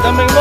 தம்பி இங்க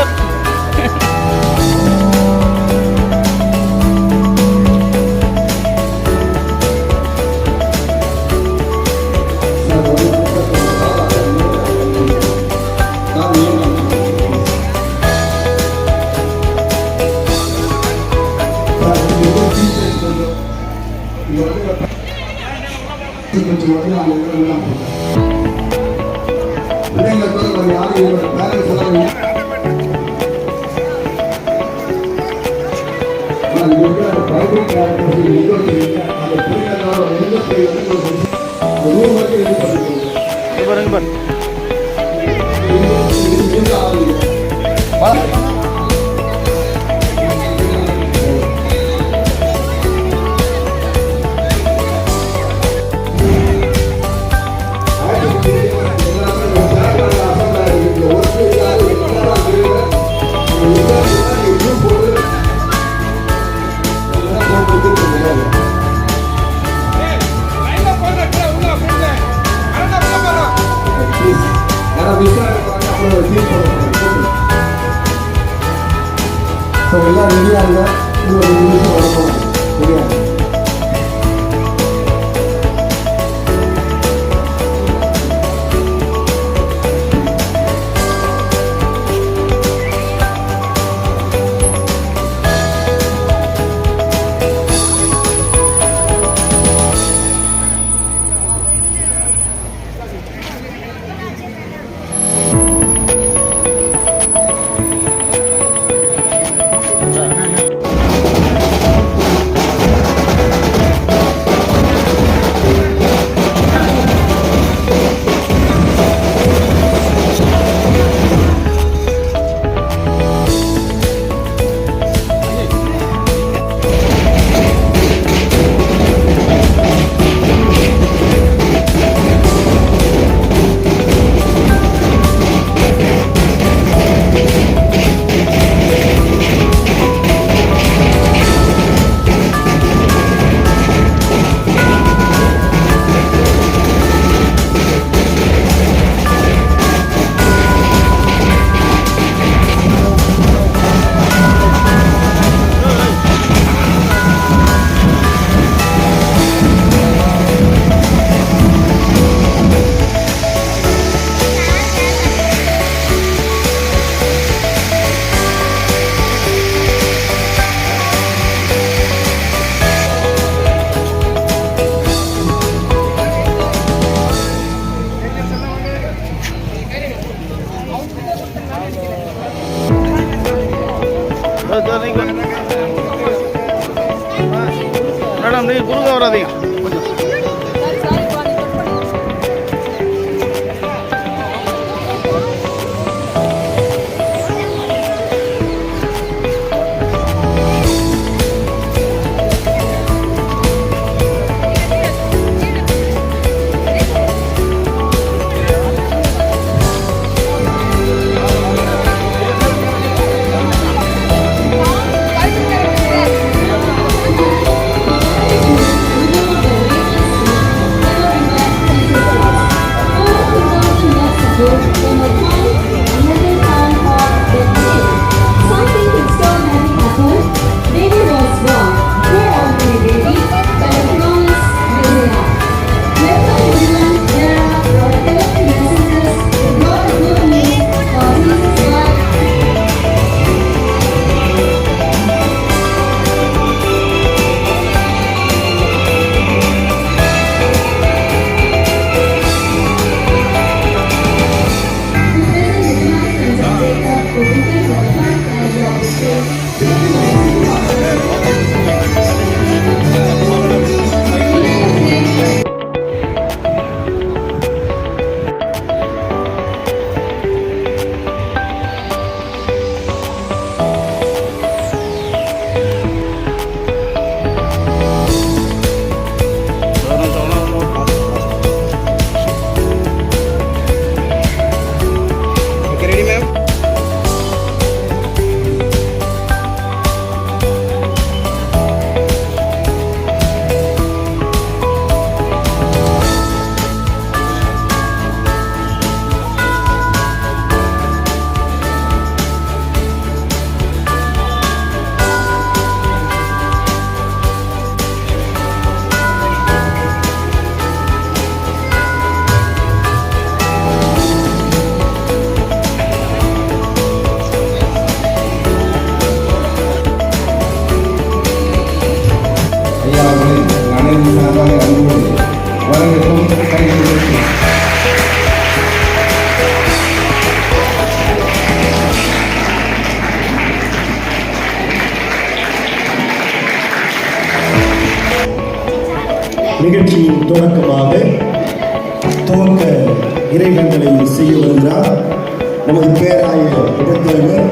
எல்லாம் ரெடியாக இருந்தால் இன்னும் 2 நிமிஷம் வரப்போம் ரெடியாக. மேடம் நீங்கள் குறுக்க வராதீங்க. நிகழ்ச்சியின் தொடக்கமாக துவக்க இறைவங்களை செய்ய வருகிறார் நமது பேராய உபத்தலைவர்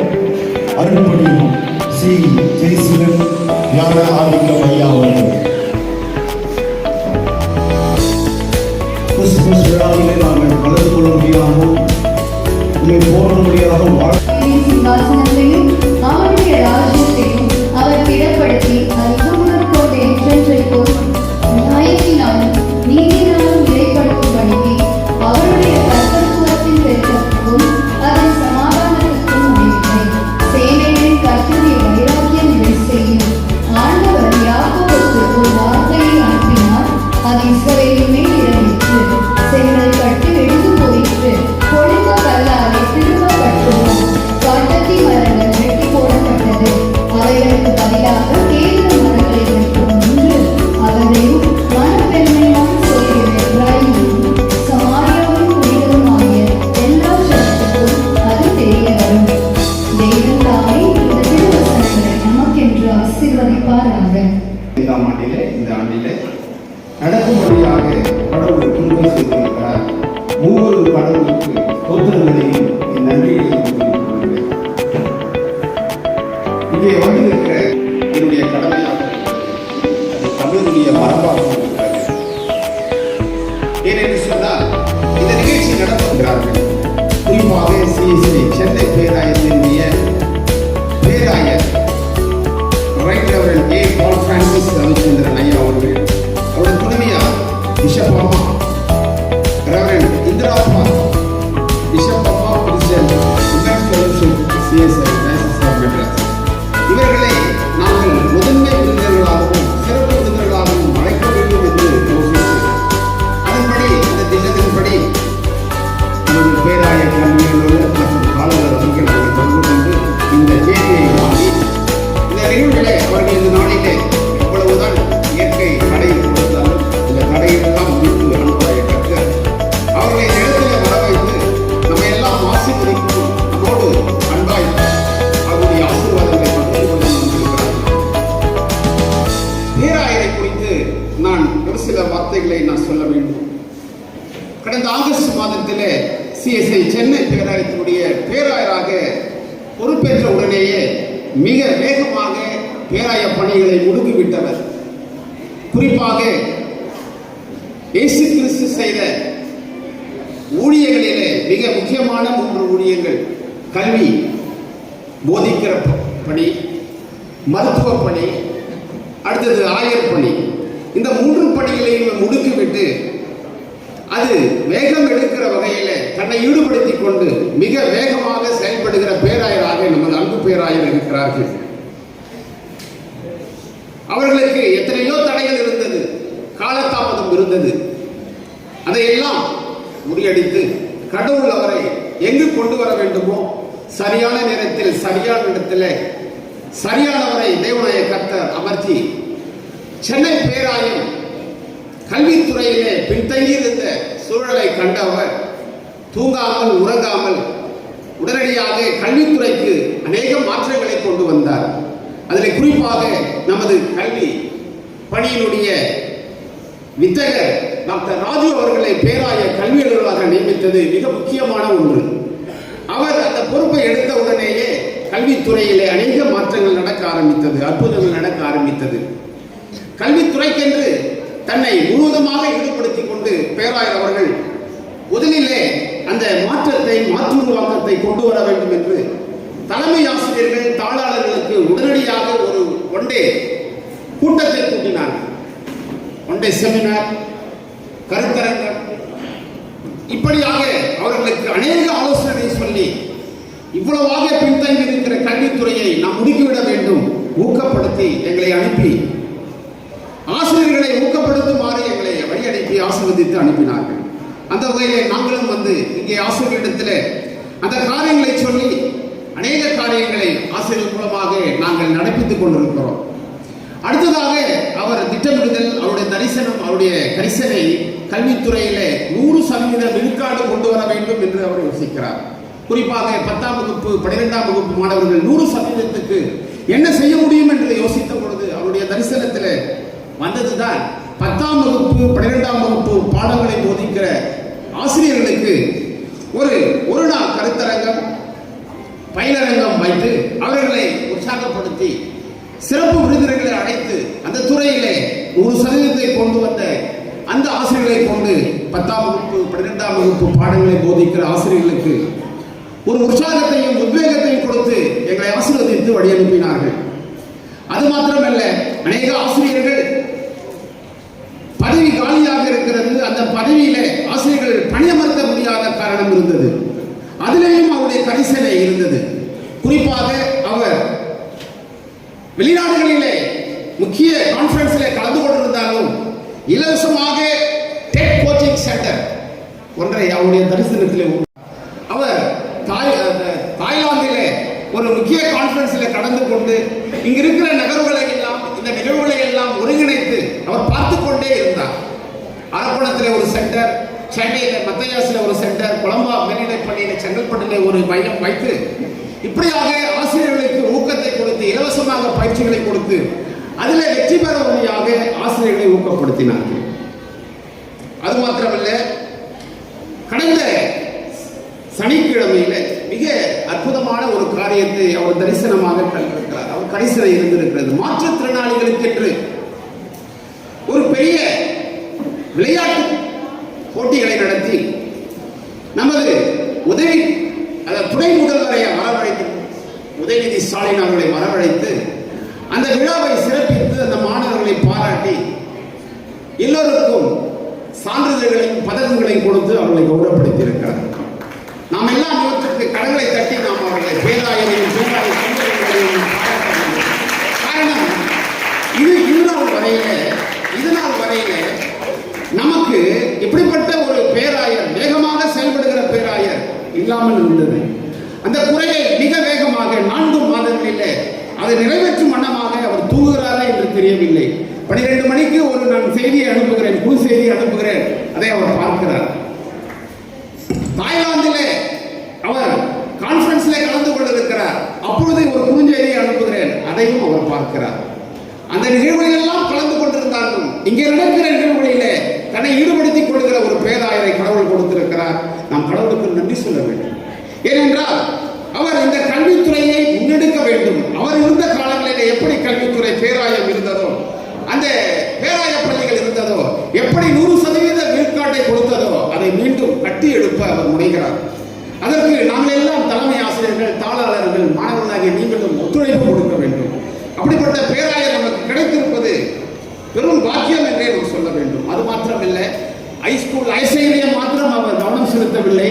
அருள்படி சி ஜெய்சிவன் ஞான ஆதிக்கம் ஐயா அவர்கள். கிறிஸ்துமஸ் விழாவிலே நாங்கள் கலந்து கொள்ள முடியாமல் உங்களை போடும்படியாக சிங்காசனத்தையும் அவருடைய ராஜ்யத்தையும் அவர் திடப்படுத்தி அறிவுமுதற்கொண்டு என்றென்றைக்கும் நியாயத்தினாலும் நீதினாலும் இறைப்படுத்தும்படிக்கு அவருடைய கர்த்தத்துவத்தின் பெருக்கத்துக்கும் அதன் சமாதானத்துக்கும் முடிவில்லை. சேனைகளின் கர்த்தருடைய வைராக்கியம் இதை செய்யும். ஆண்டவர் யாக்கோபுக்கு ஒரு வார்த்தையை அனுப்பினார், அது இஸ்ரவேலின் மேல் இறங்கிற்று. செங்கல் கட்டு வெடித்து போயிற்று. பொழிந்த கல்லாலே திரும்ப கட்டுவோம். காட்டத்தி மரங்கள் வெட்டி போடப்பட்டது. அவைகளுக்கு பதிலாக கேதுரு மரங்களை வைக்கும் என்று அவரையும் மனப்பெருமையான சொல்கிற எப்ராயிமும் சமாரியாவின் புனிதருமாகிய எல்லா சனத்துக்கும் அது தெரிய வரும். தெய்வம் தாமே இந்த திருவசனங்களை நமக்கென்று ஆசீர்வதிப்பாராக. இந்த ஆண்டிலே நடக்கும்படியாக கடவுள் துன்பை செய்திருக்கிறார். ஒவ்வொரு கடவுளுக்கு தோற்றங்களையும் நன்றிகளையும் தெரிவித்துக் இங்கே வந்திருக்கிற என்னுடைய கடமையாக தமிழுடைய மரபாக இருக்கிறது. ஏனென்று சொன்னால் இந்த நிகழ்ச்சி நடத்துகிறார்கள். குறிப்பாக சிஎஸ்ஐ சென்னை பேராயத்தினுடைய பேராயர் ரைட் ரெவரண்ட் ஏ. பால் பிரான்சிஸ் ரவிச்சந்திரன் ஐயா அவர்கள், அவருடைய துணைவியார் பிஷப் அம்மா ரெவரண்ட் இந்திரா பால், பிஷப் அம்மா பிரிசல் women fellowship CSI diocese of Madras, இவர்களை நாங்கள் முதன்மை விருந்தினர்களாகவும் சிறப்பு விருந்தினர்களாகவும் அழைக்க வேண்டும் என்று யோசித்து அதன்படி இந்த திட்டத்தின்படி நமது பேராய கல்வியாளர் மற்றும் காலவர் அவர்கள் பங்கு கொண்டு இந்த தேதியை வாங்கி இந்த நிகழ்வுகளை அவர்கள் இந்த நாளிலே எவ்வளவுதான் இயற்கை கடையில் கொடுத்தாலும் இந்த கடையெல்லாம் முடித்து அனுப்பாய கற்று அவர்களை இடத்துல வர வைத்து நம்ம எல்லாம் ஆசீர்வதிக்கும் நம்மோடு அன்பாய் அவருடைய ஆசீர்வாதங்களை பகிர்ந்து கொண்டு வந்திருக்கிறார்கள். பேராயரை குறித்து நான் ஒரு சில வார்த்தைகளை நான் சொல்ல வேண்டும். கடந்த ஆகஸ்ட் மாதத்திலே சிஎஸ்ஐ சென்னை பேராயத்தினுடைய பேராயராக பொறுப்பேற்ற உடனேயே மிக வேகமாக பேராய பணிகளை முடுக்கிவிட்டவர். குறிப்பாக இயேசு கிறிஸ்து செய்த ஊழியர்களிலே மிக முக்கியமான 3 ஊழியங்கள்: கல்வி போதிக்கிற பணி, மருத்துவ பணி, அடுத்தது ஆயர் பணி. இந்த 3 பணிகளையும் முடுக்கிவிட்டு அது வேகம் எடுக்கிற வகையில் தன்னை ஈடுபடுத்திக் கொண்டு மிக வேகமாக செயல்படுகிற பேராயராக நமது அன்பு பேராயர் இருக்கிறார்கள். அவர்களுக்கு எத்தனையோ தடைகள் இருந்தது, காலதாமதம் இருந்தது. அதையெல்லாம் முறியடித்து கடவுள் அவரை எங்கு கொண்டு வர வேண்டுமோ சரியான நேரத்தில் சரியான இடத்தில் சரியானவரை தேவனாய கர்த்தர் அமர்த்தி சென்னை பேராயம் கல்வித்துறையிலே பின்தங்கியிருந்த சூழலை கண்டவர் தூங்காமல் உறங்காமல் உடனடியாக கல்வித்துறைக்கு அநேக மாற்றங்களை கொண்டு வந்தார். அதில் குறிப்பாக நமது கல்வி பணியினுடைய வித்தகர் டாக்டர் ராஜு அவர்களை பேராய கல்வியாளர்களாக நியமித்தது மிக முக்கியமான ஒன்று. அவர் அந்த பொறுப்பை எடுத்த உடனேயே கல்வித்துறையிலே அநேக மாற்றங்கள் நடக்க ஆரம்பித்தது, அற்புதங்கள் நடக்க ஆரம்பித்தது. கல்வித்துறைக்கென்று தன்னை முழுவதுமாக ஈடுபடுத்திக் கொண்டு பேராயர் அவர்கள் முதலிலே அந்த மாற்றத்தை மாற்றுருவாக்கத்தை கொண்டு வர வேண்டும் என்று தலைமை ஆசிரியர்கள் தாளாளர்களுக்கு உடனடியாக ஒரு ஒன்டே கூட்டத்தை கூட்டினார்கள். ஒன்டே செமினார், கருத்தரங்கம், இப்படியாக அவர்களுக்கு அநேக ஆலோசனை சொல்லி இவ்வளவாக பின்தங்கி இருக்கிற கல்வித்துறையை நாம் முடுக்கிவிட வேண்டும் ஊக்கப்படுத்தி எங்களை அனுப்பி ஆசிரியர்களை ஊக்கப்படுத்துமாறு எங்களை வழி அனுப்பி ஆசீர்வதித்து அனுப்பினார்கள். அந்த வகையிலே நாங்களும் வந்து இங்கே ஆசிரியர்களிடத்தில் அந்த காரியங்களை சொல்லி அநேக காரியங்களை ஆசிரியர் மூலமாக நாங்கள் நடப்பித்துக் கொண்டிருக்கிறோம். அடுத்ததாக அவர் திட்டமிடுதல், அவருடைய தரிசனம், அவருடைய கரிசனை கல்வித்துறையிலே 100% விழுக்காடு கொண்டு வர வேண்டும் என்று அவர் யோசிக்கிறார். குறிப்பாக 10ஆம் வகுப்பு 12ஆம் வகுப்பு மாணவர்கள் 100%க்கு என்ன செய்ய முடியும் என்று யோசித்த பொழுது அவருடைய தரிசனத்தில் வந்ததுதான் 10ஆம் வகுப்பு 12ஆம் வகுப்பு பாடங்களை போதிக்கிற ஆசிரியர்களுக்கு ஒரு நாள் கருத்தரங்கம் பயிலரங்கம் வைத்து அவர்களை உற்சாகப்படுத்தி சிறப்பு விருந்தினர்களை அழைத்து அந்த துறையிலே 100% கொண்டு வந்த அந்த ஆசிரியர்களை கொண்டு 10ஆம் வகுப்பு 12ஆம் வகுப்பு பாடங்களை போதிக்கிற ஆசிரியர்களுக்கு ஒரு உற்சாகத்தையும் உத்வேகத்தையும் கொடுத்து எங்களை ஆசீர்வதித்து வழி அனுப்பினார்கள். அது மாத்திரமல்ல, அநேக ஆசிரியர்கள் பதவி காலியாக இருக்கிறது, அந்த பதவியில ஆசிரியர்கள் பணியமர்த்த முடியாத காரணம் இருந்தது. அதிலேயும் அவருடைய கரிசனை இருந்தது. குறிப்பாக அவர் வெளிநாடுகளிலே முக்கிய கான்ஃபரன்ஸிலே கலந்து கொண்டிருந்தாலும் இலவசமாக டெக் கோச்சிங் சென்டர் ஒன்றை அவருடைய தரிசனத்திலே அவர் தாய்லாந்திலே ஒரு முக்கிய கான்ஃபரன்ஸில் கலந்து கொண்டு இங்க இருக்கிற நகர்வுகளை எல்லாம் இந்த நிகழ்வுகளை எல்லாம் ஒருங்கிணைத்து அவர் பார்த்து கொண்டே இருந்தார். அரக்கோணத்தில் ஒரு சென்டர், சென்னையில் மத்தையாசில் ஒரு சென்டர், கொலம்பா மேல்நிலைப்பள்ளியில் செங்கல்பட்டில் ஒரு மையம் வைத்து இப்படியாக ஆசிரியர்களுக்கு ஊக்கத்தை கொடுத்து இலவசமாக பயிற்சிகளை கொடுத்து அதில் வெற்றி பெற வழியாக ஆசிரியர்களை ஊக்கப்படுத்தினார்கள். அது மாத்திரமல்ல, கடந்த சனிக்கிழமையில மிக அற்புதமான ஒரு காரியத்தை அவர் தரிசனமாக கண்டிருக்கிறார். அவர் கரிசனை இருந்திருக்கிறது. மாற்றுத்திறனாளிகளுக்கு என்று ஒரு பெரிய விளையாட்டு போட்டிகளை நடத்தி நமது துணை முதல்வரை வரவழைத்து உதயநிதி ஸ்டாலின் அவர்களை வரவழைத்து அந்த விழாவை சிறப்பித்து அந்த மாணவர்களை பாராட்டி எல்லோருக்கும் சான்றிதழ்களையும் பதக்கங்களையும் கொடுத்து அவர்களை கௌரவப்படுத்தி இருக்கிறார். நாம் எல்லாம் இவற்றுக்கு கடங்களை தட்டி நாம் அவர்களை பேராயரையும் காரணம் இதனால் வரையில நமக்கு இப்படிப்பட்ட ஒரு பேராயர், வேகமாக செயல்படுகிற பேராயர் இல்லாமல் இருந்தது. அந்த குறையை மிக வேகமாக 4 மாதங்களில் அதை நிறைவேற்றும் வண்ணமாக அவர் தூங்குகிறாரா என்று தெரியவில்லை. 12 மணிக்கு நான் செய்தியை அனுப்புகிறேன், குழு செய்தியை அனுப்புகிறேன், அதை அவர் பார்க்கிறார். தாய்லாந்திலே அவர் கான்ஃபரன்ஸ்ல கலந்து கொண்டிருக்கிறார், அப்பொழுது ஒரு குறுஞ்செய்தியை அனுப்புகிறேன், அதையும் அவர் பார்க்கிறார். அந்த நிகழ்வுகளில் எல்லாம் கலந்து கொண்டிருந்தாலும் இங்கே நடக்கிற நிகழ்வுகளிலே தன்னை ஈடுபடுத்திக் கொள்கிற ஒரு பேராயரை கடவுள் கொடுத்திருக்கிறார். நாம் கடவுளுக்கு நன்றி சொல்ல வேண்டும். ஏனென்றால் அவர் இந்த கல்வித்துறையை முன்னெடுக்க வேண்டும். அவர் இருந்த காலங்களில் எப்படி கல்வித்துறை பேராயம் இருந்ததோ, அந்த பேராய பள்ளிகள் இருந்ததோ, எப்படி 100% விழுக்காட்டை கொடுத்ததோ அதை மீண்டும் கட்டி எழுப்ப அவர் முனைகிறார். அதற்கு நாங்கள் எல்லாம் தலைமை ஆசிரியர்கள், தாளாளர்கள், மாணவர்களாகிய நீங்களும் ஒத்துழைப்பு கொடுக்க வேண்டும். அப்படிப்பட்ட பேராயர் நமக்கு கிடைத்திருப்பது பெரும் பாக்கியம் என்றே நாம் சொல்ல வேண்டும். அது மாத்திரமில்லை, ஹைஸ்கூல் ஐசையிலே மாத்திரம் அவர் கவனம் செலுத்தவில்லை.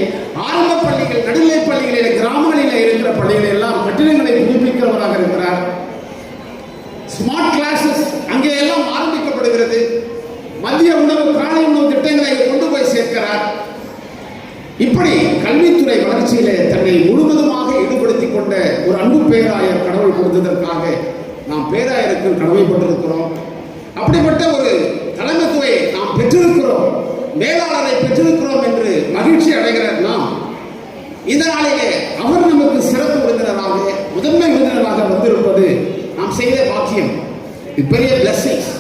ஆரம்ப பள்ளிகள், நடுநிலை பள்ளிகளில், கிராமங்களில் இருக்கிற பள்ளிகளில் எல்லாம் கட்டிடங்களை புதுப்பிக்கிறவராக இருக்கிறார். ஸ்மார்ட் கிளாஸஸ் அங்கே எல்லாம் ஆரம்பிக்கப்படுகிறது. மதிய உணவு, காலை உணவு திட்டங்களை கொண்டு போய் சேர்க்கிறார். இப்படி கல்வித்துறை வளர்ச்சியிலே தன்னை முழுவதுமாக ஈடுபடுத்திக் கொண்ட ஒரு அன்பு பேராயர் கடவுள் கொடுத்ததற்காக நாம் பேராயருக்கு கடமைப்பட்டிருக்கிறோம். அப்படிப்பட்ட ஒரு தலைமைத்துவை நாம் பெற்றிருக்கிறோம், மேலாளரை பெற்றிருக்கிறோம் என்று மகிழ்ச்சி அடைகிற நாம் இந்த நாளிலே அவர் நமக்கு சிறப்பு விருந்தினராக, முதன்மை விருந்தினராக வந்திருப்பது நாம் செய்த பாக்கியம், பெரிய பிளஸிங்ஸ்.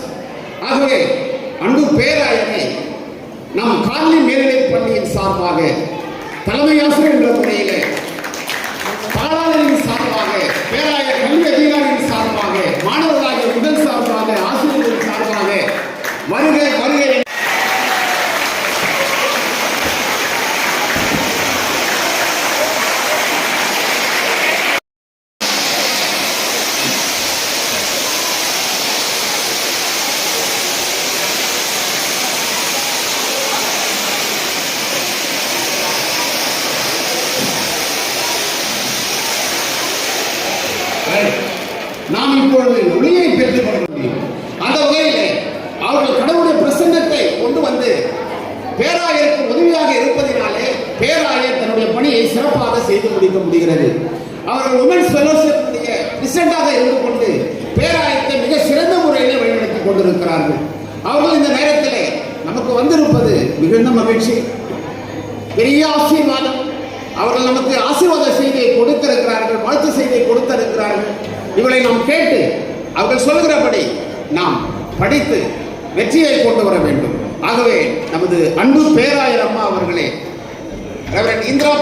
ஆகவே அன்பு பேராயரை நாம் காலனி மேல்நிலைப் பள்ளியின் சார்பாக, தலைமை ஆசிரியர் என்ற முறையிலே, தாளாளரின் சார்பாக, பேராய கல்வி அதிகாரியின் சார்பாக, மாணவர்களாகிய முதல் சார்பாக, ஆசிரியர்களின் சார்பாக வருக வருக. நாம் இப்பொழுது ஒளியை பெற்றுக் கொள்ள முடியும். அந்த வகையிலே அவர்கள் கடவுளுடைய பிரசன்னத்தை கொண்டு வந்து பேராயருக்கு உதவியாக இருப்பதினாலே பேராயர் தன்னுடைய பணியை சிறப்பாக செய்து முடிக்க முடிகிறது. அவர்கள் உமன்ஸ் ஃபெலோஷிப் பிரசிடண்டாக இருந்து கொண்டு பேராயத்தை மிக சிறந்த முறையிலே வழிநடத்திக் கொண்டிருக்கிறார்கள். அவர்கள் இந்த நேரத்திலே நமக்கு வந்திருப்பது மிகுந்த மகிழ்ச்சி, பெரிய ஆசீர்வாதம். அவர்கள் நமக்கு ஆசீர்வாத செய்தியை கொடுத்திருக்கிறார்கள், வாழ்த்து செய்தியை கொடுத்திருக்கிறார்கள். இவளை நாம் கேட்டு அவர்கள் சொல்கிறபடி நாம் படித்து வெற்றியை கொண்டு வர வேண்டும். ஆகவே நமது அன்பு பேராயர் அம்மா அவர்களே, ரெவரண்ட் இந்திரா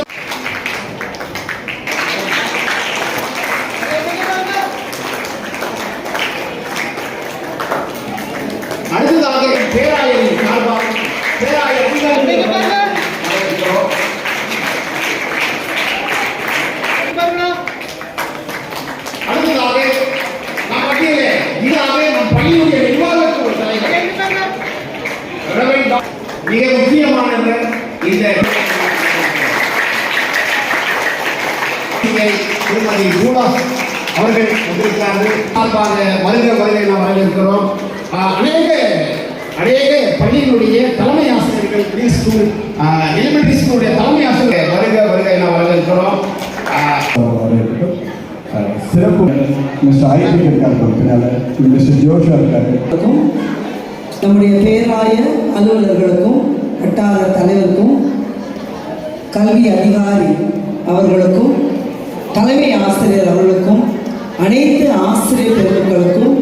அடுத்ததாக பேராயரின் சார்பாக பேராயர் அடுத்ததாக நம் மத்தியிலே இதாவே நம் பள்ளியுடைய நிர்வாகத்துக்கு ஒரு தலைவர் மிக முக்கியமானது இந்த திருமதி பூலா அவர்கள் வந்திருக்கிறார்கள். சார்பாக வருகை நாம் வரவேற்கிறோம். அநேக பள்ளியினுடைய தலைமை ஆசிரியர்கள், ப்ரீ ஸ்கூல், எலிமெண்டரி ஸ்கூலுடைய தலைமை ஆசிரியர் வருகை நாம் வரவேற்கிறோம். சிறப்பு மிஸ்டர் ஐபி இருக்காரு, மிஸ்டர் ஜோஷா இருக்காரு. நம்முடைய பேராயர் அலுவலர்களுக்கும் வட்டார தலைவருக்கும் கல்வி அதிகாரி அவர்களுக்கும் தலைமை ஆசிரியர் அவர்களுக்கும் அனைத்து ஆசிரியர் பெருமக்களுக்கும்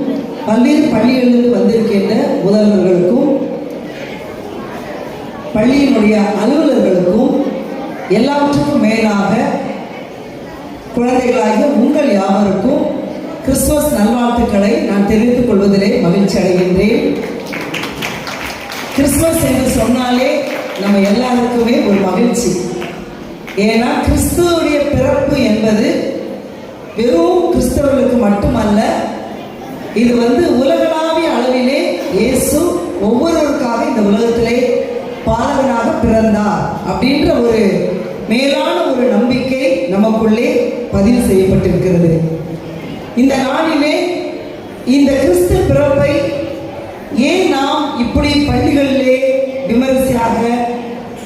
பல்வேறு பள்ளிகளிலிருந்து வந்திருக்கின்ற முதல்வர்களுக்கும் பள்ளியினுடைய அலுவலர்களுக்கும் எல்லாவற்றுக்கும் மேலாக குழந்தைகளாகிய உங்கள் யாவருக்கும் கிறிஸ்துமஸ் நல்வாழ்த்துக்களை நான் தெரிவித்துக் கொள்வதிலே மகிழ்ச்சி அடைகின்றேன். கிறிஸ்துமஸ் என்று சொன்னாலே நம்ம எல்லாருக்குமே ஒரு மகிழ்ச்சி. ஏன்னா கிறிஸ்துவுடைய பிறப்பு என்பது வெறும் கிறிஸ்தவர்களுக்கு மட்டுமல்ல, இது உலகளாவிய அளவிலே இயேசு ஒவ்வொருவருக்காக இந்த உலகத்திலே பாலகனாக பிறந்தார் அப்படின்ற ஒரு மேலான ஒரு நம்பிக்கை நமக்குள்ளே பதிவு செய்யப்பட்டிருக்கிறது. இந்த நாளிலே இந்த கிறிஸ்து பிறப்பை ஏன் நாம் இப்படி பள்ளிகளிலே விமரிசையாக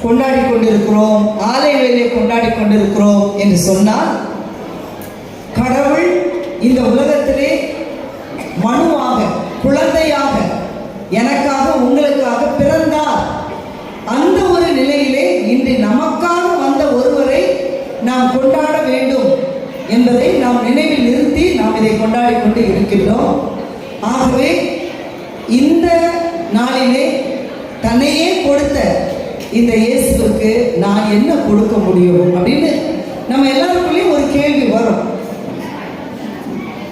கொண்டாடி கொண்டிருக்கிறோம், ஆலயங்களிலே கொண்டாடி கொண்டிருக்கிறோம் என்று சொன்னால், கடவுள் இந்த உலகத்திலே மனுவாக குழந்தையாக எனக்காக உங்களுக்காக பிறந்தார். அந்த ஒரு நிலையிலே இன்று நமக்காக வந்த ஒருவரை நாம் கொண்டாட வேண்டும் என்பதை நாம் நினைவில் நிறுத்தி நாம் இதை கொண்டாடி கொண்டு இருக்கின்றோம். ஆகவே இந்த நாளிலே தன்னையே கொடுத்த இந்த இயேசுவுக்கு நான் என்ன கொடுக்க முடியும் அப்படின்னு நம்ம எல்லாருக்குள்ளேயும் ஒரு கேள்வி வரும்.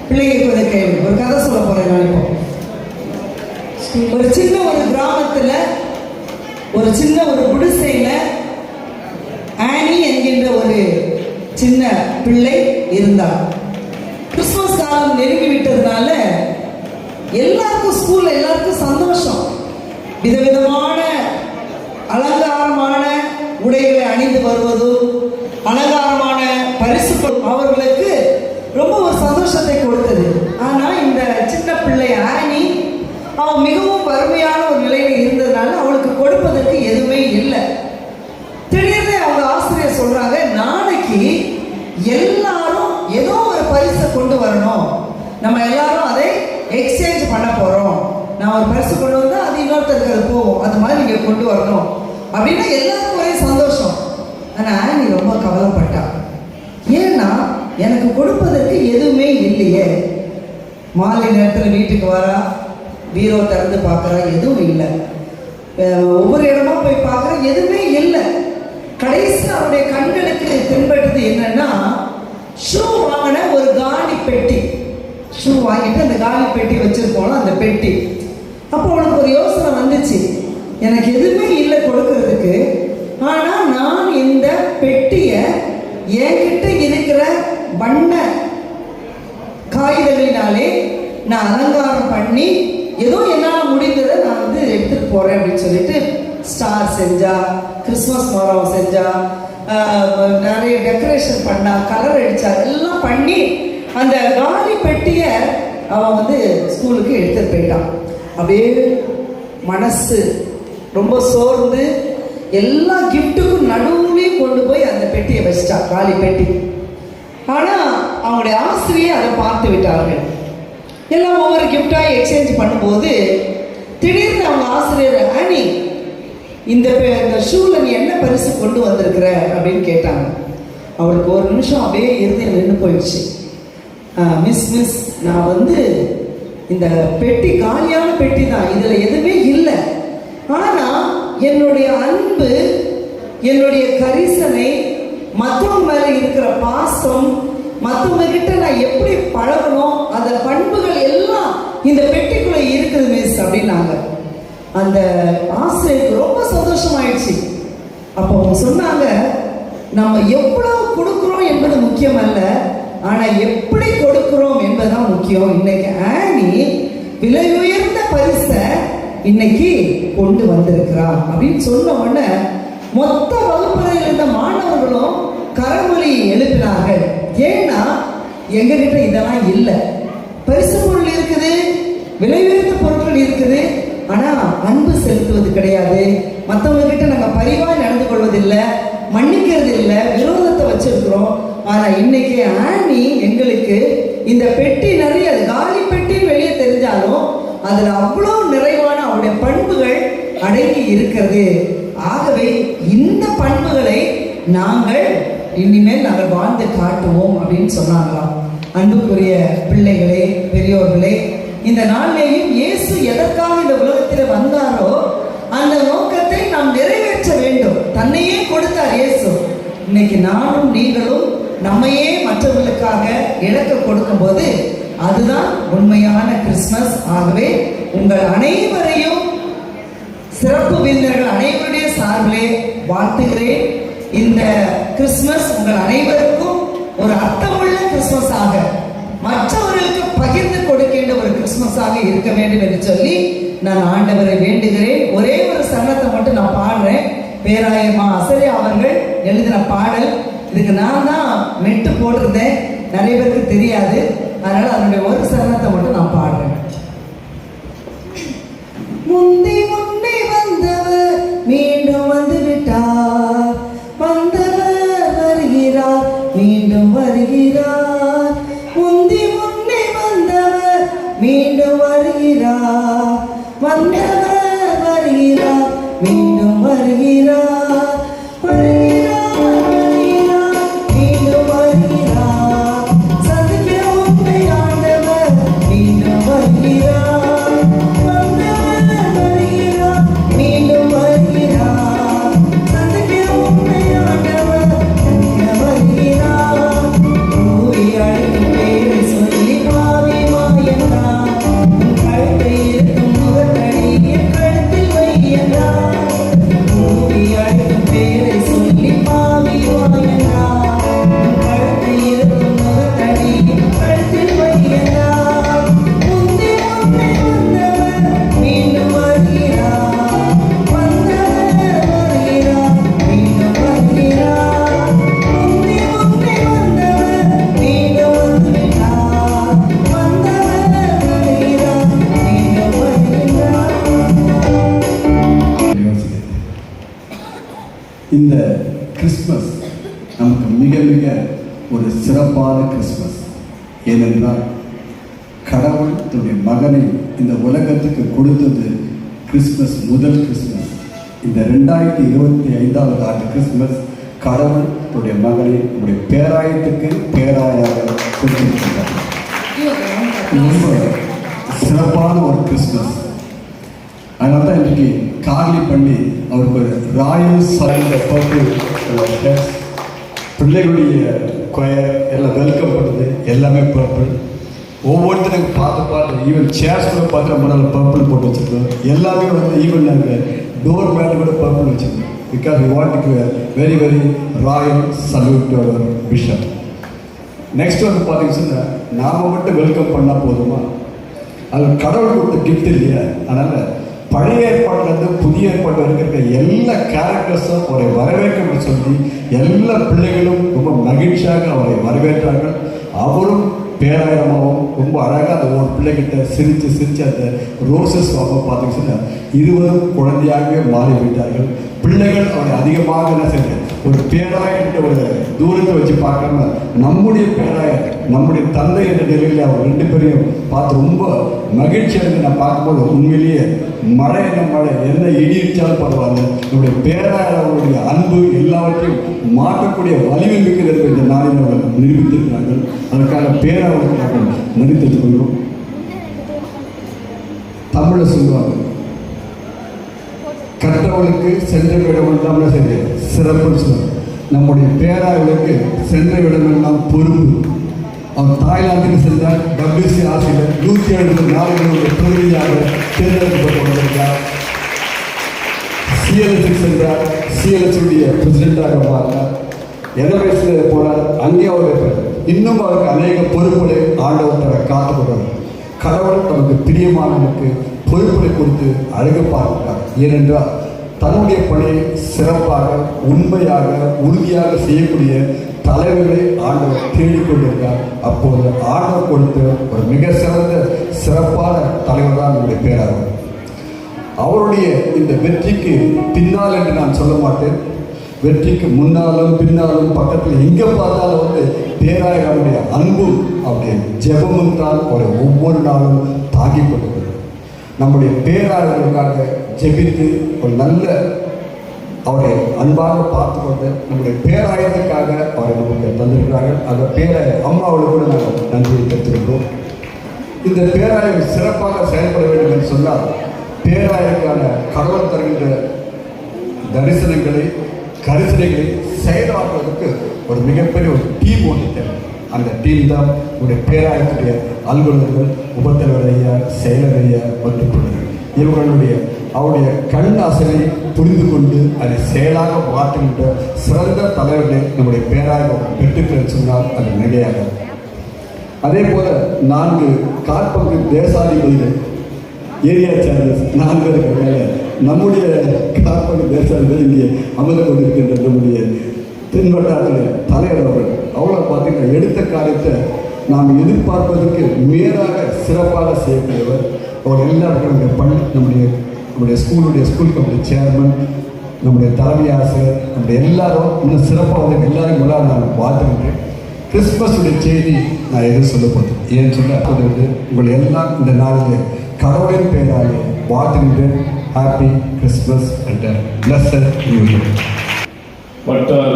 பிள்ளைகளுக்கு ஒரு கேள்வி, ஒரு கதை சொல்ல போறேன் நான். இப்போ ஒரு சின்ன ஒரு கிராமத்துல ஒரு சின்ன ஒரு குடிசையில ஆனி என்கின்ற ஒரு சின்ன பிள்ளை இருந்தார். கிறிஸ்துமஸ் காலம் நெருங்கி விட்டதுனால எல்லாருக்கும் ஸ்கூல்ல எல்லாருக்கும் சந்தோஷம். விதவிதமான அலங்காரமான உடைகளை அணிந்து வருவதும் அலங்காரமான பரிசு அவர்களுக்கு ரொம்ப ஒரு சந்தோஷத்தை கொடுத்தது. ஆனா இந்த சின்ன பிள்ளை ஆனி அவன் மிகவும் வறுமையான ஒரு நிலையில இருந்ததுனால அவளுக்கு கொடுப்பதற்கு எதுவுமே இல்லை. திடீர்னு அவங்க ஆசிரியர் சொல்றாங்க, நாளைக்கு எல்லாரும் ஏதோ ஒரு பரிசை கொண்டு வரணும், நம்ம எல்லாரும் அதை எக்ஸ்சேஞ்ச் பண்ண போறோம், நான் ஒரு பரிசு கொண்டு வந்தா அது இன்னொருத்தருக்கு அது போகும், அது மாதிரி நீங்க கொண்டு வரணும் அப்படின்னா எல்லாருக்கும் ஒரே சந்தோஷம். ஆனா ஆனி ரொம்ப கவலைப்பட்டா. ஏன்னா எனக்கு கொடுப்பதற்கு எதுவுமே இல்லையே. மாலை நேரத்தில் வீட்டுக்கு வரா, பீரோ திறந்து பார்க்குறா, எதுவும் இல்லை. ஒவ்வொரு இடமா போய் பார்க்குற, எதுவுமே இல்லை. கடைசி அவருடைய கண்களுக்கு தென்பட்டது என்னன்னா, ஷூ வாங்கின ஒரு காலி பெட்டி. ஷூ வாங்கிட்டு அந்த காலி பெட்டி வச்சிருப்போம், அந்த பெட்டி. அப்போ அவனுக்கு ஒரு யோசனை வந்துச்சு, எனக்கு எதுவுமே இல்லை கொடுக்கறதுக்கு, ஆனால் நான் இந்த பெட்டியை என்கிட்ட இருக்கிற வண்ண காகிதங்களினாலே நான் அலங்காரம் பண்ணி ஏதோ என்னால் முடிந்ததை நான் எடுத்துட்டு போறேன் அப்படின்னு சொல்லிட்டு ஸ்டார் செஞ்சா, கிறிஸ்துமஸ் மரம் செஞ்சா, நிறைய டெக்கரேஷன் பண்ணா, கலர் அடிச்சா, எல்லாம் பண்ணி அந்த காலி பெட்டியை அவன் ஸ்கூலுக்கு எடுத்துட்டு போயிட்டான். அப்படியே மனசு ரொம்ப சோர்ந்து எல்லா கிஃப்ட்டுக்கும் நடுவுலையும் கொண்டு போய் அந்த பெட்டியை வச்சிட்டான், காலி பெட்டி. ஆனால் அவங்களுடைய ஆசிரியர் அதை பார்த்து விட்டார்கள். எல்லாம் ஒவ்வொரு கிஃப்டாக எக்ஸ்சேஞ்ச் பண்ணும்போது திடீர்னு அவங்க ஆசிரியர், ஆனி இந்த ஷூவில் நீ என்ன பரிசு கொண்டு வந்திருக்கிற அப்படின்னு கேட்டாங்க. அவருக்கு ஒரு நிமிஷம் அப்படியே இறுதியில் நின்று போயிடுச்சு. மிஸ் நான் இந்த பெட்டி காலியான பெட்டி தான், இதுல எதுவுமே இல்லை. ஆனா என்னுடைய அன்பு, என்னுடைய கரிசனை, மற்றவங்க மேல இருக்கிற பாசம், மற்றவங்க கிட்ட நான் எப்படி பழகணும், அந்த பண்புகள் எல்லாம் இந்த பெட்டிக்குள்ள இருக்குது மிஸ் அப்படின்னாங்க. அந்த ஆசிரியருக்கு ரொம்ப சந்தோஷமாயிடுச்சு. அப்போ அவங்க சொன்னாங்க, நம்ம எவ்வளவு கொடுக்கிறோம் என்பது முக்கியம் அல்ல, ஆனா எப்படி கொடுக்கிறோம் என்பதுதான் முக்கியம். இன்னைக்கு ஆனி விலை உயர்ந்த பரிசை இன்னைக்கு கொண்டு வந்திருக்கிறா அப்படின்னு சொன்ன உடனே மொத்த வகுப்பறையில் இருந்த மாணவர்களும் கரமொழி எழுப்பினார்கள். ஏன்னா எங்ககிட்ட இதெல்லாம் இல்லை. பரிசு பொருள் இருக்குது, விலை உயர்ந்த பொருட்கள் இருக்குது, ஆனா அன்பு செலுத்துவது கிடையாது. மற்றவங்க கிட்ட நாங்க பரிவாய் நடந்து கொள்வதில்லை, மன்னிக்கிறது இல்லை, விரோதத்தை வச்சிருக்கிறோம். ஆனா இன்னைக்கு ஆனி எங்களுக்கு இந்த பெட்டி நிறைய காலி பெட்டி வெளியே தெரிஞ்சாலும் அதுல அவ்வளவு நிறைவான அவருடைய பண்புகள் அடங்கி இருக்கிறது. ஆகவே இந்த பண்புகளை நாங்கள் இனிமேல் நாங்கள் வாழ்ந்து காட்டுவோம் அப்படின்னு சொன்னாங்களாம். அன்புக்குரிய பிள்ளைகளே, பெரியோர்களே, இந்த நாளிலேயும் இயேசு எதற்காக இந்த உலகத்தில் வந்தாரோ அந்த நோக்கத்தை நாம் நிறைவேற்ற வேண்டும். தன்னையே கொடுத்தார் இயேசு. இன்னைக்கு நானும் நீங்களும் நம்மையே மற்றவர்களுக்காக இழக்க கொடுக்கும் போது அதுதான் உண்மையான கிறிஸ்துமஸ். ஆகவே உங்கள் அனைவரையும் சிறப்பு விருந்தினர்கள் அனைவருடைய சார்பிலே வாழ்த்துகிறேன். இந்த கிறிஸ்துமஸ் உங்கள் அனைவருக்கும் ஒரு அர்த்தமுள்ள கிறிஸ்துமஸாக, மற்றவர்களுக்கு பகிர்ந்து கொடுக்கின்ற ஒரு கிறிஸ்துமஸாக இருக்க வேண்டும் என்று சொல்லி நான் ஆண்டவரை வேண்டுகிறேன். ஒரே ஒரு சரணத்தை மட்டும் நான் பாடுறேன். பேராயமா அசரே அவர்கள் எழுதின பாடல். இதுக்கு நான் தான் மெட்டு போட்டிருந்தேன், நிறைய பேருக்கு தெரியாது. அதனால அதனுடைய ஒரு சரணத்தை மட்டும் நான் பாடுறேன். முந்தி முன்னே வந்தவர் மீண்டும் வந்து விட்டார், வந்தவர் வருகிறார், மீண்டும் வருகிறார். முந்தி முன்னே வந்தவர் மீண்டும் வருகிறார், வந்தவர் வருகிறார், மீண்டும் வருகிறார். இந்த கிறிஸ்மஸ் நமக்கு மிக மிக ஒரு சிறப்பான கிறிஸ்மஸ். ஏனென்றால் கடவுள் தன்னுடைய மகனை இந்த உலகத்துக்கு கொடுத்தது கிறிஸ்மஸ், முதல் கிறிஸ்மஸ். இந்த 2025ஆவது ஆண்டு கிறிஸ்மஸ் கடவுள் தன்னுடைய மகனை நம்முடைய பேராயத்துக்கு பேராயாக கொடுத்திருக்கிறார். ரொம்ப சிறப்பான ஒரு கிறிஸ்மஸ். அதனால தான் இன்றைக்கு கார்லி பண்ணி அவருக்கு ஒரு ராயல் சாய்ந்த பர்பிள், பிள்ளைகளுடைய கொயர் எல்லாம் வெல்கம் பண்ணுது, எல்லாமே பர்பிள். ஒவ்வொருத்தரும் பார்த்து ஈவன் சேர்ஸ் கூட பார்த்து நம்ம நாள் பர்பிள் போட்டு வச்சுருக்கோம். எல்லாமே வந்து ஈவன் நாங்கள் டோர் மேலே கூட பர்பிள் வச்சுருக்கோம். Because we want to very very royal salute to our bishop. Next வந்து பார்த்தீங்கன்னா நாம் மட்டும் வெல்கம் பண்ணால் போதுமா? அது கடவுள் கொடுத்த கிஃப்ட் இல்லையா? அதனால் பழைய ஏற்பாட்டிலேருந்து புதிய ஏற்பாடு இருக்கிற எல்லா கேரக்டர்ஸும் அவரை வரவேற்கணும்னு சொல்லி எல்லா பிள்ளைகளும் ரொம்ப மகிழ்ச்சியாக அவரை வரவேற்றார்கள். அவரும் பேராயிரமாகவும் ரொம்ப அழகாக அந்த ஒரு பிள்ளைகிட்ட சிரித்து அந்த ரோசஸ் வாங்க பார்த்தீங்கன்னா 20 குழந்தையாகவே மாறிவிட்டார்கள். பிள்ளைகள் அவரை அதிகமாக என்ன செய்ய ஒரு பேராயர்கிட்ட ஒரு தூரத்தை வச்சு பார்க்காம நம்முடைய பேராயர், நம்முடைய தந்தை என்ற நிலையில் அவர் 2 பேரையும் பார்த்து ரொம்ப மகிழ்ச்சியாக நான் பார்க்கும்போது உண்மையிலேயே மழை என்ன இடிச்சாலும் பரவாயில்ல, நம்முடைய பேராயர் அவருடைய அன்பு எல்லாவற்றையும் மாற்றக்கூடிய வலிமை மிக்கிறது இந்த நாளில் அவர்கள் நிரூபித்திருக்கிறார்கள். அதற்கான பேராயருக்கு நாங்கள் நடித்துக் கொள்கிறோம். தமிழ சொல்லுவாங்க, கற்றவளுக்கு சென்ற இடமெல்லாம் சரி சிறப்புன்னு சொல்லுவாங்க. நம்முடைய பேராயர்களுக்கு சென்ற இடமெல்லாம் பொறுப்பு. அவர் தாய்லாந்துக்கு சென்றார், WCRCயில் 170 நாடுகளுடைய பிரதிநிதியாக தேர்ந்தெடுக்கப்பட்டு கொண்டிருக்கிறார். CLSக்கு சென்றார், CLSுடைய பிரசிடென்டாக பார்த்தார். எதர்வைஸில் போனார், அங்கே அவர் இன்னும் அவருக்கு அநேக பொறுப்புகளை ஆண்டவர் தர காத்துக்கொண்டார். கடவுள் தனக்கு பிரியமானவனுக்கு பொறுப்புகளை கொடுத்து அழகு பார்க்கிறார். ஏனென்றால் தன்னுடைய பணியை சிறப்பாக, உண்மையாக, உறுதியாக செய்யக்கூடிய தலைவர்களை ஆண்டவர் தேடிக்கொண்டிருக்கிறார். அப்போது ஆண்டவர் கொடுத்த ஒரு மிக சிறப்பான தலைவர் தான் நம்முடைய பேராயர். அவருடைய இந்த வெற்றிக்கு பின்னால் என்று நான் சொல்ல மாட்டேன், வெற்றிக்கு முன்னாலும் பின்னாலும் பக்கத்தில் எங்கே பார்த்தாலும் பேராயருடைய அன்பும் அவருடைய ஜெபமும் தான் ஒரு ஒவ்வொரு நாளும் தாங்கி கொண்டிருக்கிறது. நம்முடைய பேராயர்களுக்காக ஜெபித்து ஒரு நல்ல அவரை அன்பாக பார்த்து கொண்டு நம்முடைய பேராயத்துக்காக அவரை நமக்கு தந்திருக்கிறார்கள். அந்த பேராயர் அம்மாவோடு கூட நாங்கள் நன்றியை பெற்றிருக்கிறோம். இந்த பேராயர் சிறப்பாக செயல்பட வேண்டும் என்று சொன்னால் பேராயருக்கான கடவுள் தருகின்ற தரிசனங்களை, கரிசனைகளை செயலாற்றுவதற்கு ஒரு மிகப்பெரிய ஒரு டீம் ஒன்று தேவை. அந்த டீம் தான் உடைய பேராயத்துடைய அலுவலர்கள், உபத்தலைவர் ஐயா, செயலர் ஐயா மற்றும் இவர்களுடைய அவருடைய கண் அசலை புரிந்து கொண்டு அதை செயலாக மாற்றுகின்ற சிறந்த தலைவர்களை நம்முடைய பேராயர் பெற்றுக்கள் சொன்னால் அது மிகையாக. அதே போல 4 காற்பங்கு தேசாதிபதிகள், ஏரியா சார்ஜஸ் 4 பேருக்கு மேலே நம்முடைய காற்பங்கு தேசாதிபதி இங்கே அமர்ந்து கொண்டிருக்கின்ற நம்முடைய தென்வட்டாரத்தில் தலைவர் அவர்கள் அவ்வளோ பார்த்தீங்கன்னா எடுத்த காரியத்தை நாம் எதிர்பார்ப்பதற்கு மேலாக சிறப்பாக செய்யக்கூடியவர். அவர் எல்லாருக்கும் நம்முடைய ஸ்கூல் கமிட்டி சேர்மன், நம்முடைய தலைமை ஆசிரியர், நம்முடைய எல்லாரும் இன்னும் சிறப்பாக வந்து எல்லாரும் முன்னாடி நான் பார்த்துக்கிட்டு கிறிஸ்மஸுடைய செய்தி நான் எதுவும் சொல்ல போகிறேன். ஏன்னு சொல்ல உங்களை எல்லாம் இந்த நாளில் கடவுளின் பெயராலே வாழ்த்துகிட்டு happy Christmas and blessed new year. வட்டார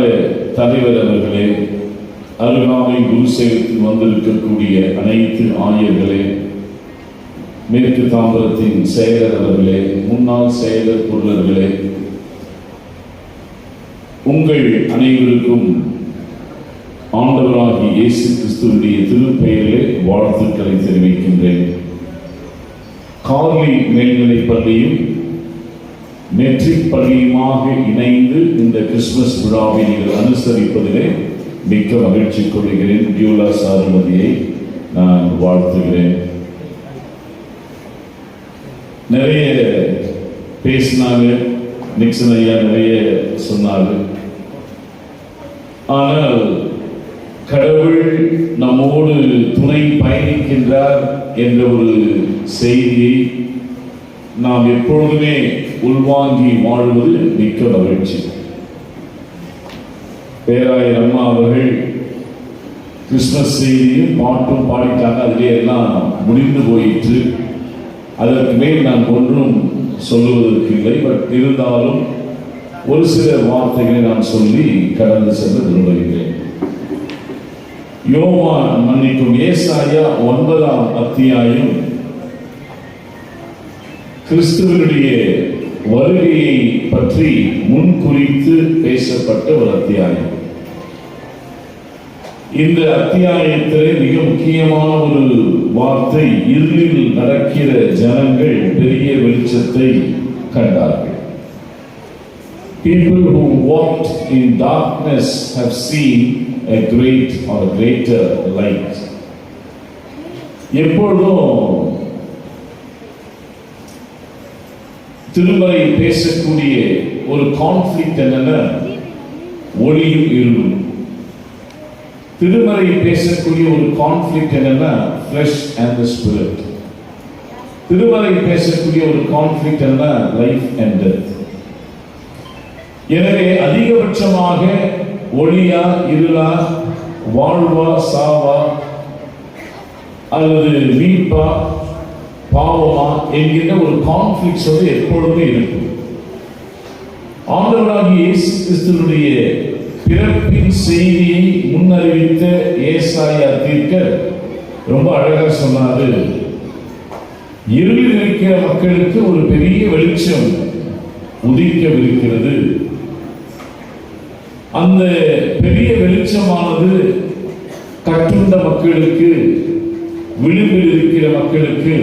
தலைவர் அவர்களே, அருகாமை குருசேகத்தில் வந்திருக்கக்கூடிய அனைத்து ஆயர்களே, மேற்கு தாம்பரத்தின் செயலர் அவர்களே, முன்னாள் செயலர் பொருளர்களே, உங்கள் அனைவருக்கும் ஆண்டவராகிய இயேசு கிறிஸ்துவினுடைய திருப்பெயரிலே வாழ்த்துக்களை தெரிவிக்கின்றேன். கார்லி மேல்நிலைப் பள்ளியும் மெட்ரிக் பள்ளியுமாக இணைந்து இந்த கிறிஸ்துமஸ் விழாவை நீங்கள் அனுசரிப்பதிலே மிக்க மகிழ்ச்சி கொள்கிறேன். டியூலா சாருமதியை நான் வாழ்த்துகிறேன். நிறைய பேசினாங்க, நிக்சன் ஐயா நிறைய சொன்னாங்க. ஆனால் கடவுள் நம்மோடு துணை பயணிக்கின்றார் என்ற ஒரு செய்தியை நாம் எப்பொழுதுமே உள்வாங்கி வாழ்வது மிக்க மகிழ்ச்சி. பேராயர் அம்மா அவர்கள் கிறிஸ்துமஸ் செய்தியும் பாட்டும் பாடிட்டாங்க, அதிலே எல்லாம் முடிந்து போயிற்று. அதற்கு மேல் நான் ஒன்றும் சொல்லுவதற்கு இல்லை. பட் இருந்தாலும் ஒரு சில வார்த்தைகளை நான் சொல்லி கடந்து சென்று விரும்புகிறேன். யோவான் மன்னிக்கும் ஏசாயா 9ஆம் அத்தியாயம் கிறிஸ்துவனுடைய வருகையை பற்றி முன்குறித்து பேசப்பட்ட ஒரு அத்தியாயம். இந்த அத்தியாயத்திலே மிக முக்கியமான ஒரு வார்த்தை, இருளில் நடக்கிற ஜனங்கள் பெரிய வெளிச்சத்தை கண்டார்கள். People who walked in darkness have seen a great or a greater light. எப்பொழுதும் திருமறை பேசக்கூடிய ஒரு கான்ஃப்ளிக்ட் என்னன்னா ஒளியும் இருளும். திருமறை பேசக்கூடிய ஒரு கான்ஃப்ளிக்ட் என்னன்னா ஃப்ளஷ் அண்ட் தி ஸ்பிரிட். திருமறை பேசக்கூடிய ஒரு கான்ஃப்ளிக்ட் என்னன்னா லைஃப் அண்ட் டெத். எனவே அதிகபட்சமாக ஒளியா இருளா, வாழ்வா சாவா, அல்லது மீட்பா பாவமா என்கின்ற ஒரு கான்ஃப்ளிக்ட்ஸ் வந்து எப்பொழுதுமே இருக்கும். ஆண்டவராகிய இயேசு கிறிஸ்துவினுடைய பிறப்பின் செய்தியை முன்னறிவித்த ஏசாயா தீர்க்கர் ரொம்ப அழகா சொன்னாரு. இருளில் இருக்கிற மக்களுக்கு ஒரு பெரிய வெளிச்சம் உதிக்கவிருக்கிறது. அந்த பெரிய வெளிச்சமானது கட்டுண்ட மக்களுக்கு, விளிம்பில் இருக்கிற மக்களுக்கு,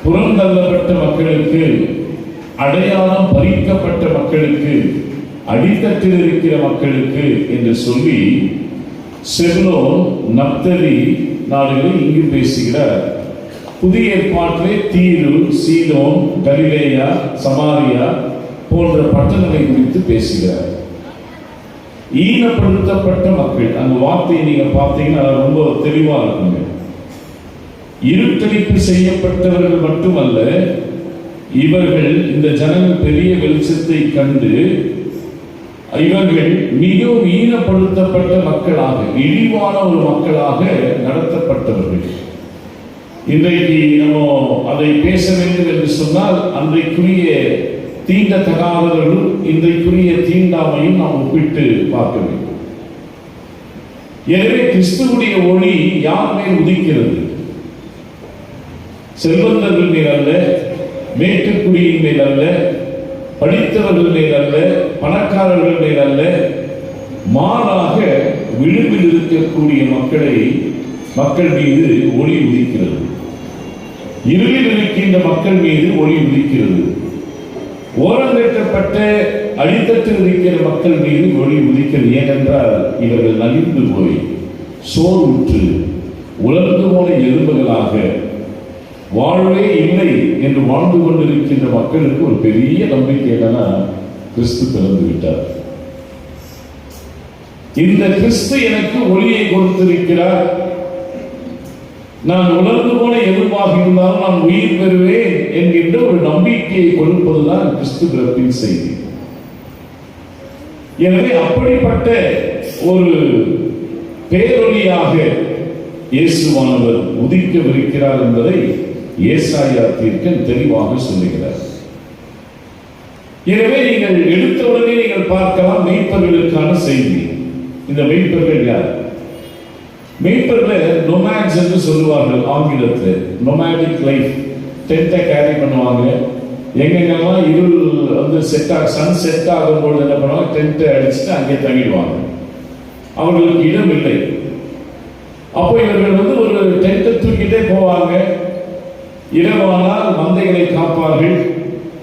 புறந்தள்ளப்பட்ட மக்களுக்கு, அடையாளம் பறிக்கப்பட்ட மக்களுக்கு, அடித்தட்டில் இருக்கிற மக்களுக்கு என்று சொல்லி செபுலோன், நப்தலி நாடுகளில் இங்கு பேசுகிறார். புதிய ஏற்பாட்டிலே தீரு, சீதோன், கலிலேயா, சமாரியா போன்ற பட்டணங்களை குறித்து பேசுகிறார். ஈனப்படுத்தப்பட்ட மக்கள், அந்த வார்த்தையை நீங்க பார்த்தீங்கன்னா ரொம்ப தெளிவா இருக்குங்க. இருட்டடிப்பு செய்யப்பட்டவர்கள் மட்டுமல்ல, இவர்கள் இந்த ஜனங்கள் பெரிய வெளிச்சத்தை கண்டு இவர்கள் மிகவும் ஈனப்படுத்தப்பட்ட மக்களாக, இழிவான ஒரு மக்களாக நடத்தப்பட்டவர்கள். இன்றைக்கு நம்ம அதை பேச வேண்டும் என்று சொன்னால் அன்றைக்குரிய தீண்டத்தகாதவர்களும் இன்றைக்குரிய தீண்டாமையும் நாம் ஒப்பிட்டு பார்க்க வேண்டும். எனவே கிறிஸ்துவுடைய ஒளி யார் மேல் உதிக்கிறது? செல்வந்தர்கள் மேல் அல்ல, மேட்டுக்குடியின் மேல் அல்ல, படித்தவர்கள் மேல் அல்ல, பணக்காரர்கள் மேல் அல்ல, மாறாக விளிம்பில் இருக்கக்கூடிய மக்கள் மீது ஒளி உதிக்கிறது. இருளில் இருக்கின்ற மக்கள் மீது ஒளி உதிக்கிறது. ஓரங்கட்டப்பட்ட அடித்தட்டில் இருக்கிற மக்கள் மீது ஒளி உதிக்கிறது. ஏனென்றால் இவர்கள் நலிந்து போய் சோர்வுற்று உலர்ந்து போன எலும்புகளாக வாழ்வே இல்லை என்று வாழ்ந்து கொண்டிருக்கின்ற மக்களுக்கு ஒரு பெரிய நம்பிக்கை என்னன்னா, கிறிஸ்து பிறந்து விட்டார். இந்த கிறிஸ்து எனக்கு ஒளியை கொடுத்திருக்கிறார். நான் உலர்ந்து போன எலும்பாக இருந்தாலும் நான் உயிர் பெறுவேன் என்கின்ற ஒரு நம்பிக்கையை கொடுப்பதுதான் கிறிஸ்து பிறப்பின் செய்தி. எனவே அப்படிப்பட்ட ஒரு பேரொளியாக இயேசுவானவர் உதிக்கவிருக்கிறார் என்பதை ஏசாயா தீர்க்கன் தெளிவாக சொல்லுகிறார். எனவே நீங்கள் எடுத்தவுடனே நீங்கள் பார்க்கலாம் மெய்ப்பர்களுக்கான செய்தி. இந்த மெய்ப்பர்கள் யார்? மெய்ப்பர்கள் நொமாட்ஸ் என்று சொல்லுவார்கள் ஆங்கிலத்தில். நொமாடிக் லைஃப், டென்ட்டை கேரி பண்ணுவாங்க. எங்கெங்கெல்லாம் இருள் வந்து சன் செட் ஆகும்போது என்ன பண்ணுவாங்க, டென்ட்டை அடிச்சுட்டு அங்கே தங்கிடுவாங்க. அவர்களுக்கு இடம் இல்லை. அப்போ இவர்கள் வந்து ஒரு டென்ட்டை தூக்கிட்டே போவாங்க. இரவானால் மந்தைகளை காப்பார்கள்,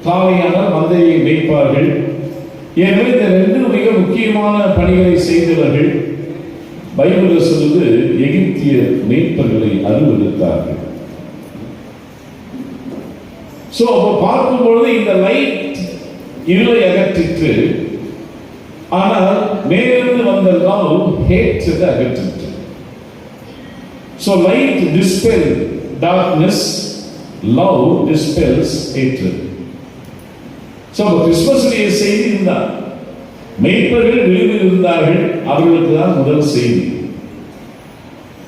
காலையானால் மந்தையை மேய்ப்பார்கள். எனவே இந்த ரெண்டு மிக முக்கியமான பணிகளை செய்தவர்கள். பைபிள் சொல்லுது, எகிப்திய மேய்ப்பர்களை அருவருத்தார்கள். சோ அப்ப பார்க்கும்பொழுது இந்த லைட் இருளை அகற்றிட்டு, ஆனால் மேலிருந்து வந்த லவ் ஹேட்ஸை அகற்றிட்டு. So light dispels darkness, love dispels hatred. So கிறிஸ்துமஸுடைய செய்தி இதுதான். மெய்ப்பர்கள் விளிம்பில் இருந்தார்கள், அவர்களுக்கு தான் முதல் செய்தி.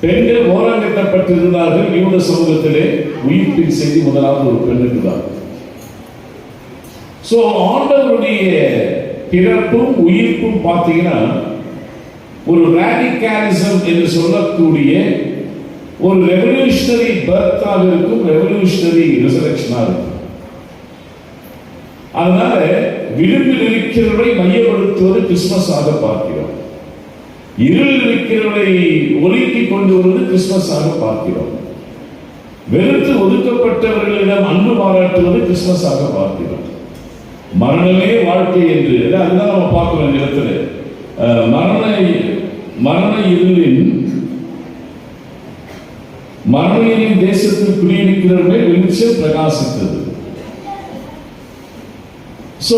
பெண்கள் ஓரங்கட்டப்பட்டிருந்தார்கள். யூத சமூகத்திலே உயிர்ப்பின் செய்தி முதலாவது ஒரு பெண்ணுக்கு தான். சோ ஆண்டவருடைய பிறப்பும் உயிர்ப்பும் பார்த்தீங்கன்னா ஒரு ராடிகாலிசம் என்று சொல்லக்கூடிய ஒரு ரெவல்யூஷனரி பர்த்தாக இருக்கும், ரெவல்யூஷனரி ரிசரக்ஷனாக இருக்கும். அதனால விளிம்பில் இருக்கிறவரை மையப்படுத்துவது கிறிஸ்துமஸ் ஆக பார்க்கிறோம். இருளில் இருக்கிறவரை ஒதுக்கி கொண்டு வருவது கிறிஸ்துமஸ் ஆக பார்க்கிறோம். வெறுத்து ஒதுக்கப்பட்டவர்களிடம் அன்பு பாராட்டுவது கிறிஸ்துமஸ் ஆக பார்க்கிறோம். மரணமே வாழ்க்கை என்று அதுதான் நம்ம பார்க்கிறோம். இந்த இடத்துல மரண இருளின் தேசத்தில் குடியிருக்கிறவர்கள் வெளிச்சம் பிரகாசித்தது. So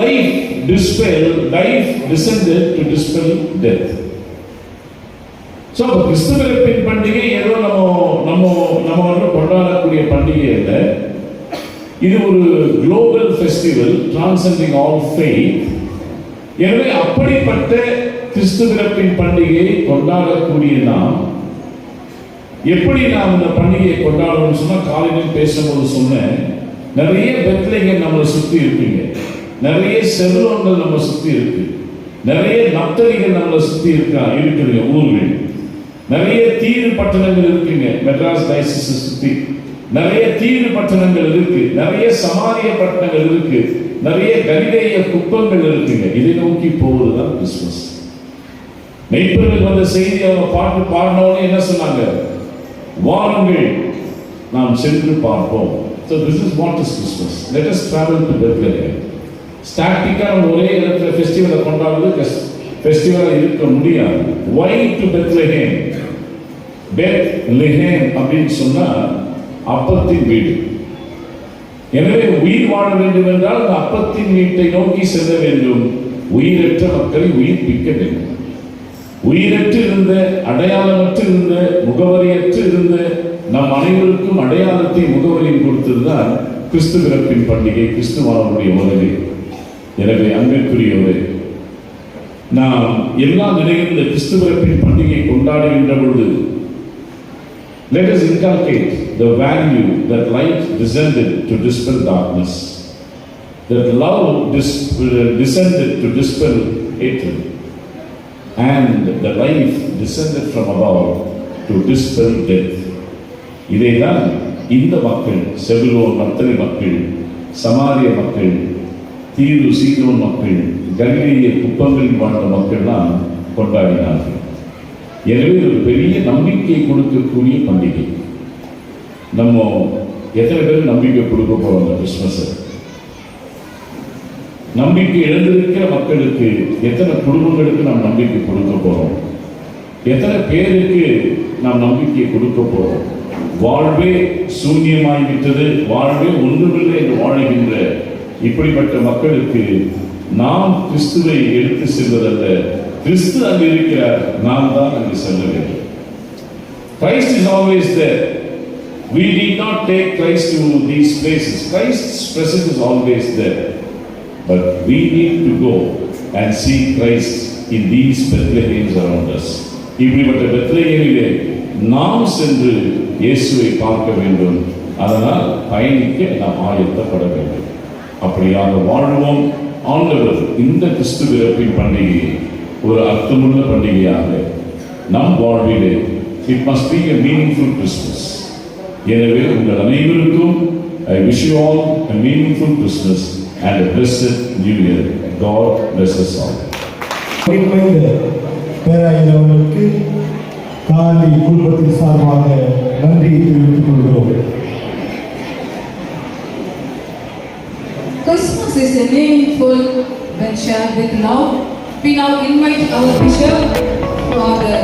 life descended to dispel death. So கிறிஸ்து பிறப்பின் பண்டிகை ஏதோ நம்ம கொண்டாடக்கூடிய பண்டிகை அல்ல. இது ஒரு global festival transcending all faith. எனவே அப்படிப்பட்ட கிறிஸ்து பிறப்பின் பண்டிகையை கொண்டாடக்கூடிய நாம் எப்படி நாம் இந்த பண்டிகையை கொண்டாடணும்னு சொன்னா, காலையில் பேசும்போது சொன்னேன், நிறைய பெத்லகேம் நம்மளை சுத்தி இருக்குங்க, நிறைய செல்வங்கள் நம்ம சுத்தி இருக்கு, நிறைய நப்தலிகள் நம்மளை சுத்தி இருக்குதுங்க ஊர்கள், நிறைய தீவு பட்டணங்கள் இருக்குங்க மெட்ராஸ் டைசிஸ் சுத்தி. நிறைய தீவு பட்டணங்கள் இருக்கு, நிறைய சமாரிய பட்டணங்கள் இருக்கு, நிறைய கலிலேய குப்பங்கள் இருக்குங்க. இதை நோக்கி போவதுதான் கிறிஸ்துமஸ். மெய்ப்பொருளுக்கு வந்த செய்தி அவங்க பாட்டு பாடினோன்னு என்ன சொன்னாங்க? வாருங்கள் நாம் சென்று பார்ப்போம். So this is what is Christmas. Let us travel to Bethlehem. ஸ்டாட்டிக்கா ஒரே இடத்துல ஃபெஸ்டிவலை கொண்டாடுறது ஃபெஸ்டிவல் இருக்க முடியாது. Why to Bethlehem? Bethlehem அப்படின்னு சொன்னா அப்பத்தின் வீடு. எனவே உயிர் வாழ வேண்டும் என்றால் அந்த அப்பத்தின் வீட்டை நோக்கி செல்ல வேண்டும். உயிரற்ற மக்களை உயிர்ப்பிக்க வேண்டும். உயிரற்று இருந்த, அடையாளமற்று இருந்த, முகவரியற்று இருந்த நம் அனைவருக்கும் அடையாளத்தை முகவரியும் கொடுத்ததுதான் கிறிஸ்து பிறப்பின் பண்டிகை, கிறிஸ்துவானுடைய வருகை. எனவே அன்பிற்குரியவரே, நாம் எல்லா நிலையிலும் இந்த கிறிஸ்து பிறப்பின் பண்டிகை கொண்டாடுகின்ற பொழுது let us inculcate the value that light descended to dispel darkness, that love descended to dispel hatred, and the life descended from above to dispel death. இதைதான் இந்த மக்கள், செபுலோன் நப்தலி மக்கள், சமாரிய மக்கள், தீரு சீதோன் மக்கள், கலிலேய குப்பங்களில் வாழ்ந்த மக்கள்லாம் கொண்டாடினார்கள். எனவே ஒரு பெரிய நம்பிக்கை கொடுக்கக்கூடிய பண்டிகை. நம்ம எத்தனை பேர் நம்பிக்கை கொடுக்க போறோம் அந்த கிறிஸ்துமஸ்? நம்பிக்கை இழந்திருக்கிற மக்களுக்கு, எத்தனை குடும்பங்களுக்கு நாம் நம்பிக்கை கொடுக்க போறோம்? எத்தனை பேருக்கு நாம் நம்பிக்கை கொடுக்க போறோம்? வாழ்வே சூன்யமாய்விட்டது, வாழ்வே ஒன்றுமில்லை என்று வாழுகின்ற இப்படிப்பட்ட மக்களுக்கு நாம் கிறிஸ்துவை எடுத்து செல்வதல்ல, கிறிஸ்து அங்கு இருக்கிறார், நாம் தான் அங்கு செல்ல வேண்டும். Christ is always there. We need not take Christ to these places. Christ's presence is always there. But we need to go and see Christ in these Bethlehems around us. இப்படிப்பட்ட பெத்லகேமிலே நாம் சென்று இயேசுவை பார்க்க வேண்டும். அதனால் பயணிக்க நாம் ஆயத்தப்பட வேண்டும். அப்படியாக வாழ்வோம். ஆண்டவர் இந்த கிறிஸ்து பிறப்பின் பண்டிகையை ஒரு அர்த்தமுள்ள பண்டிகையாக நம் வாழ்விலே, it must be a meaningful Christmas. எனவே உங்கள் அனைவருக்கும் I wish you all a meaningful Christmas and a blessed New Year. God bless us all. பேராயர் அவர்களுக்கு காந்தி குடும்பத்தின் சார்பாக நன்றியை தெரிவித்துக் கொள்கிறோம். Christmas is a meaningful when shared with love. We now invite our bishop for the